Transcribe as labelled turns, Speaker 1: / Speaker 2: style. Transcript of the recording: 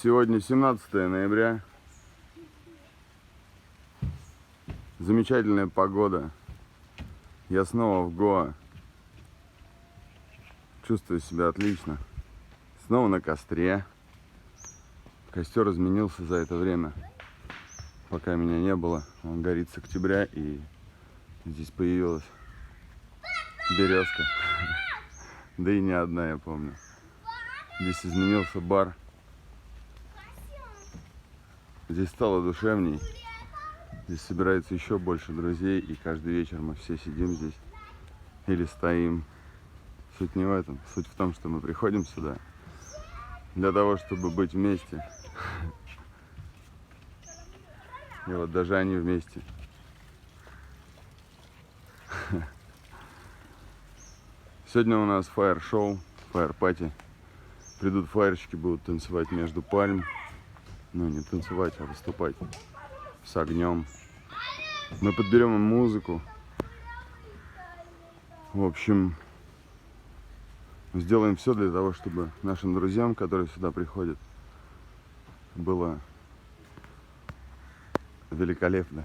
Speaker 1: Сегодня 17 ноября. Замечательная погода. Я снова в Гоа. Чувствую себя отлично. Снова на костре. Костер изменился за это время. Пока меня не было. Он горит с октября, и здесь появилась березка. Да и не одна, я помню. Здесь изменился бар. Здесь стало душевней. Здесь собирается еще больше друзей, и каждый вечер мы все сидим здесь или стоим. Суть не в этом. Суть в том, что мы приходим сюда для того, чтобы быть вместе. И вот даже они вместе. Сегодня у нас фаер-шоу, фаер-пати. Придут фаерщики, будут танцевать между пальм. Ну, не танцевать, а выступать с огнем. Мы подберем им музыку. В общем, сделаем все для того, чтобы нашим друзьям, которые сюда приходят, было великолепно.